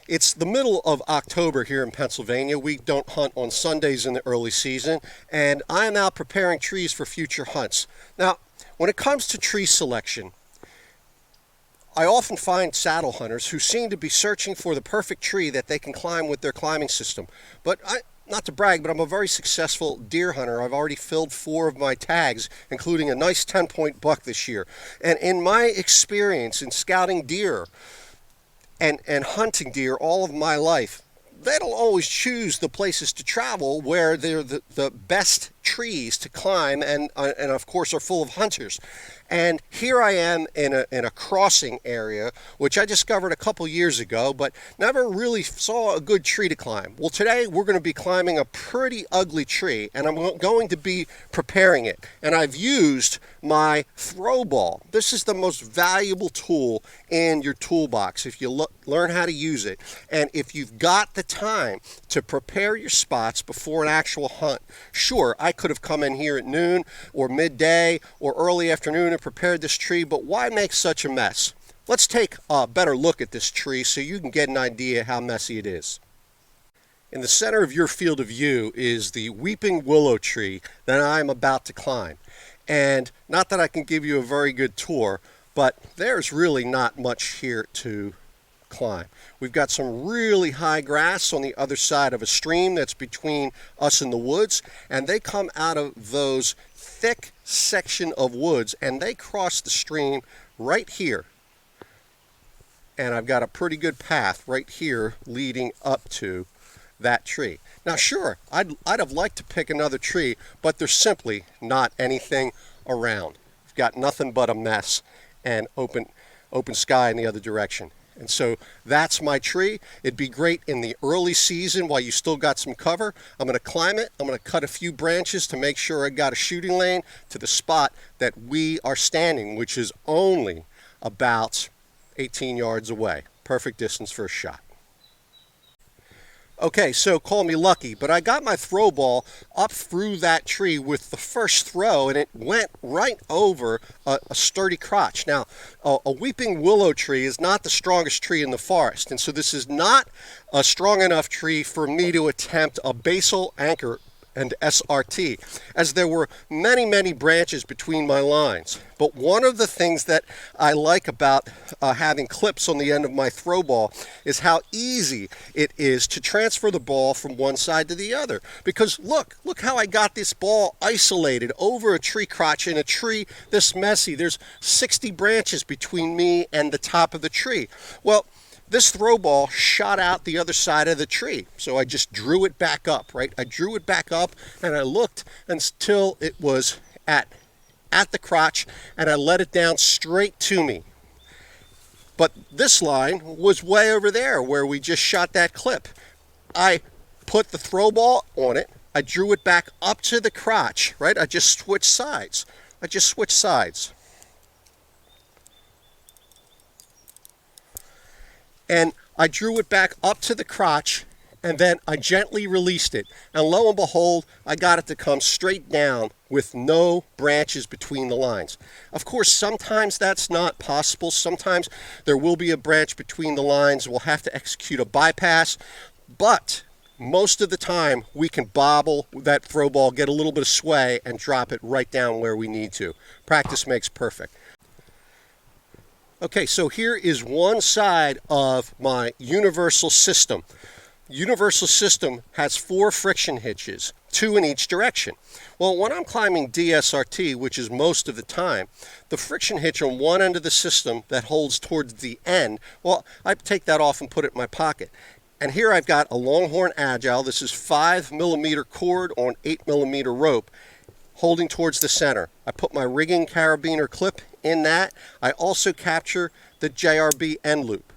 It's the middle of October here in Pennsylvania. We don't hunt on Sundays in the early season, and I am out preparing trees for future hunts. Now, when it comes to tree selection, I often find saddle hunters who seem to be searching for the perfect tree that they can climb with their climbing system. But not to brag, but I'm a very successful deer hunter. I've already filled 4 of my tags, including a nice 10-point buck this year. And in my experience in scouting deer and hunting deer all of my life, they don't always choose the places to travel where they're the best trees to climb and of course are full of hunters. And here I am in a crossing area, which I discovered a couple years ago, but never really saw a good tree to climb. Well, today we're going to be climbing a pretty ugly tree, and I'm going to be preparing it. And I've used my throwball. This is the most valuable tool in your toolbox if you learn how to use it. And if you've got the time to prepare your spots before an actual hunt, sure, I could have come in here at noon or midday or early afternoon and prepared this tree, but why make such a mess? Let's take a better look at this tree so you can get an idea how messy it is. In the center of your field of view is the weeping willow tree that I'm about to climb. And not that I can give you a very good tour, but there's really not much here to climb. We've got some really high grass on the other side of a stream that's between us and the woods, and they come out of those thick section of woods and they cross the stream right here. And I've got a pretty good path right here leading up to that tree. Now sure, I'd have liked to pick another tree, but there's simply not anything around. We've got nothing but a mess and open sky in the other direction. And so that's my tree. It'd be great in the early season while you still got some cover. I'm going to climb it. I'm going to cut a few branches to make sure I got a shooting lane to the spot that we are standing, which is only about 18 yards away. Perfect distance for a shot. Okay, so call me lucky, but I got my throw ball up through that tree with the first throw, and it went right over a sturdy crotch. Now, a weeping willow tree is not the strongest tree in the forest, and so this is not a strong enough tree for me to attempt a basal anchor and SRT, as there were many, many branches between my lines. But one of the things that I like about having clips on the end of my throw ball is how easy it is to transfer the ball from one side to the other. Because look how I got this ball isolated over a tree crotch in a tree this messy. There's 60 branches between me and the top of the tree. Well, this throw ball shot out the other side of the tree, so I just drew it back up, right? I drew it back up and I looked until it was at the crotch, and I let it down straight to me. But this line was way over there where we just shot that clip. I put the throw ball on it, I drew it back up to the crotch, right? I just switched sides. And I drew it back up to the crotch, and then I gently released it. And lo and behold, I got it to come straight down with no branches between the lines. Of course, sometimes that's not possible. Sometimes there will be a branch between the lines. We'll have to execute a bypass. But most of the time, we can bobble that throw ball, get a little bit of sway, and drop it right down where we need to. Practice makes perfect. Okay, so here is one side of my universal system. Universal system has 4 friction hitches, 2 in each direction. Well, when I'm climbing DSRT, which is most of the time, the friction hitch on one end of the system that holds towards the end, well, I take that off and put it in my pocket. And here I've got a Longhorn Agile. This is 5mm cord on 8mm rope, holding towards the center. I put my rigging carabiner clip in that. I also capture the JRB end loop.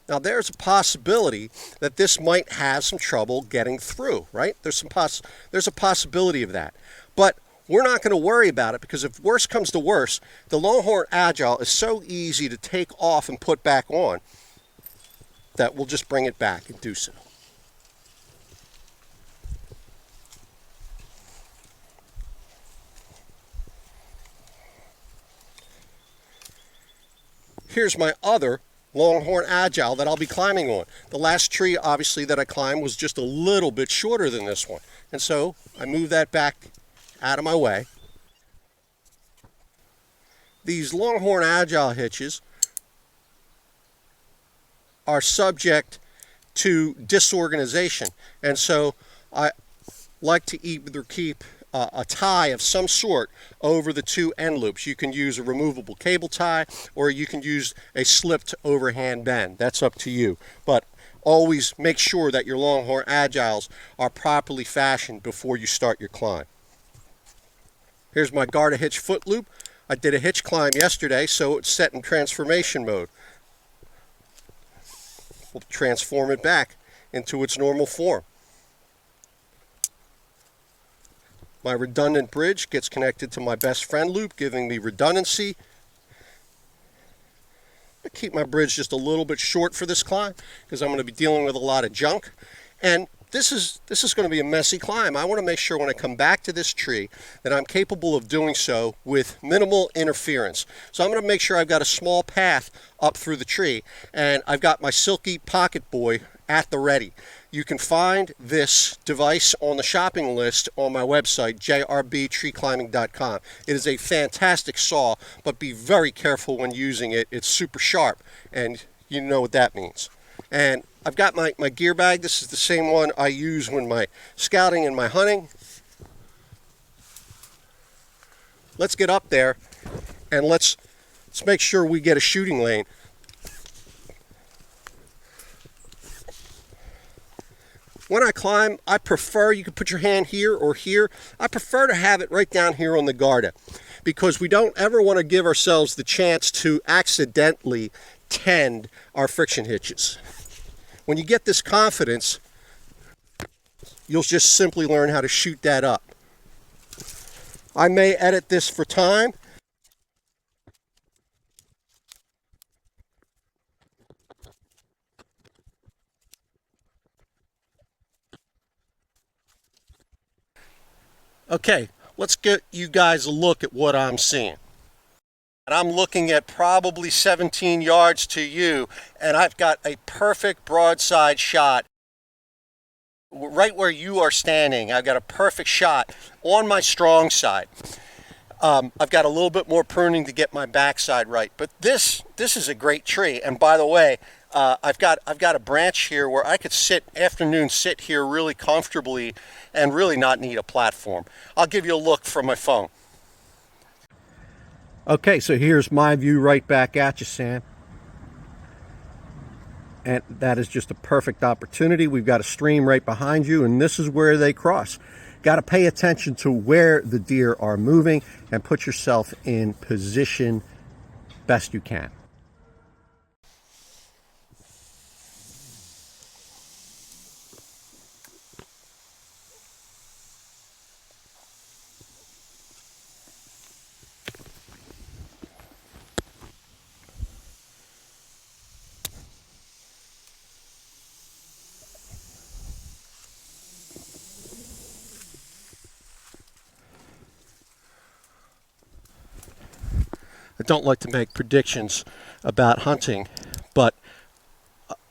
Now there's a possibility that this might have some trouble getting through, right? There's a possibility of that. But we're not going to worry about it, because if worse comes to worse, the Longhorn Agile is so easy to take off and put back on that we'll just bring it back and do so. here's my other Longhorn Agile that I'll be climbing on. The last tree, obviously, that I climbed was just a little bit shorter than this one. And so I move that back out of my way. These Longhorn Agile hitches are subject to disorganization. And so I like to either keep a tie of some sort over the two end loops. You can use a removable cable tie, or you can use a slipped overhand bend. That's up to you. But always make sure that your Longhorn Agiles are properly fashioned before you start your climb. Here's my Garda hitch foot loop. I did a hitch climb yesterday, so it's set in transformation mode. We'll transform it back into its normal form. My redundant bridge gets connected to my best friend loop, giving me redundancy. I keep my bridge just a little bit short for this climb because I'm going to be dealing with a lot of junk. And this is going to be a messy climb. I want to make sure when I come back to this tree that I'm capable of doing so with minimal interference. So I'm going to make sure I've got a small path up through the tree, and I've got my Silky Pocket Boy at the ready. You can find this device on the shopping list on my website, jrbtreeclimbing.com. It is a fantastic saw, but be very careful when using it. It's super sharp, and you know what that means. And I've got my gear bag. This is the same one I use when my scouting and my hunting. Let's get up there, and let's make sure we get a shooting lane. When I climb, I prefer, you can put your hand here or here, I prefer to have it right down here on the Garda, because we don't ever want to give ourselves the chance to accidentally tend our friction hitches. When you get this confidence, you'll just simply learn how to shoot that up. I may edit this for time. Okay, let's get you guys a look at what I'm seeing. And I'm looking at probably 17 yards to you, and I've got a perfect broadside shot right where you are standing. I've got a perfect shot on my strong side. I've got a little bit more pruning to get my backside right, but this is a great tree. And by the way, I've got a branch here where I could sit here really comfortably and really not need a platform. I'll give you a look from my phone. Okay, so here's my view right back at you, Sam. And that is just a perfect opportunity. We've got a stream right behind you, and this is where they cross. Got to pay attention to where the deer are moving and put yourself in position best you can. I don't like to make predictions about hunting, but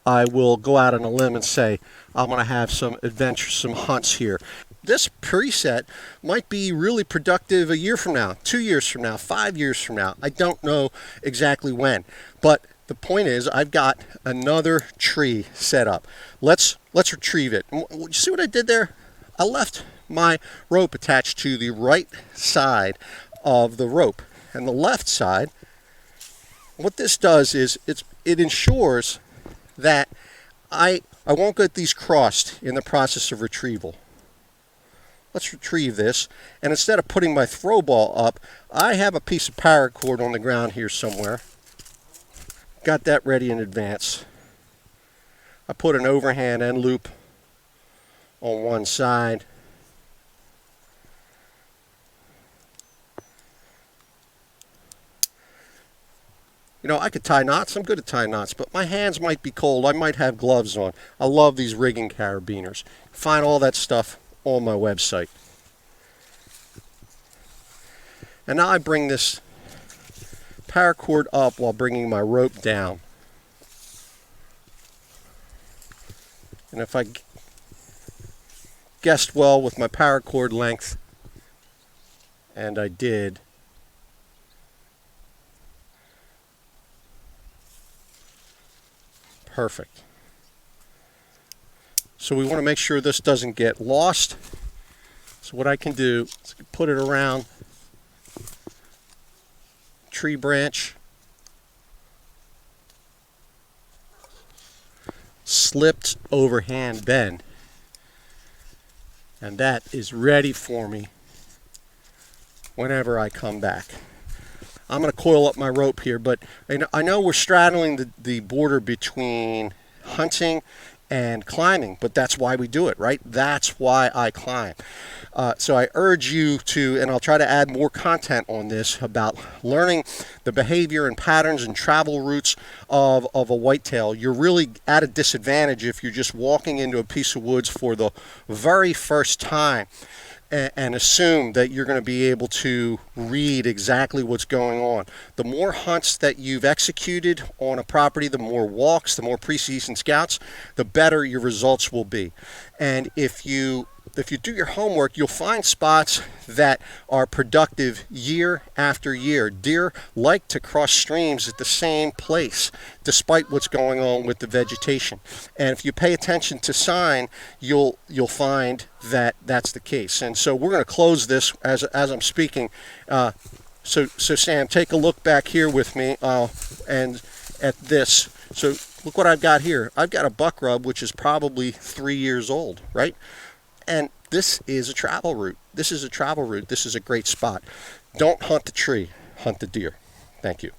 I will go out on a limb and say I'm going to have some adventuresome hunts here. This preset might be really productive a year from now, 2 years from now, 5 years from now. I don't know exactly when, but the point is I've got another tree set up. Let's retrieve it. You see what I did there? I left my rope attached to the right side of the rope. And the left side, what this does is it ensures that I won't get these crossed in the process of retrieval. Let's retrieve this, and instead of putting my throw ball up, I have a piece of paracord on the ground here somewhere. Got that ready in advance. I put an overhand end loop on one side. You know, I could tie knots. I'm good at tying knots, but my hands might be cold. I might have gloves on. I love these rigging carabiners. Find all that stuff on my website. And now I bring this paracord up while bringing my rope down. And if I guessed well with my paracord length, and I did, perfect. So we want to make sure this doesn't get lost. So what I can do is put it around tree branch, slipped overhand bend, and that is ready for me whenever I come back. I'm going to coil up my rope here, but I know we're straddling the border between hunting and climbing, but that's why we do it, right? That's why I climb. So I urge you to, and I'll try to add more content on this about learning the behavior and patterns and travel routes of a whitetail. You're really at a disadvantage if you're just walking into a piece of woods for the very first time and assume that you're going to be able to read exactly what's going on. The more hunts that you've executed on a property, the more walks, the more preseason scouts, the better your results will be. And if you do your homework, you'll find spots that are productive year after year. Deer like to cross streams at the same place, despite what's going on with the vegetation. And if you pay attention to sign, you'll find that that's the case. And so we're going to close this as I'm speaking. So Sam, take a look back here with me and at this. So look what I've got here. I've got a buck rub, which is probably 3 years old, right? And this is a travel route. This is a travel route. This is a great spot. Don't hunt the tree, hunt the deer. Thank you.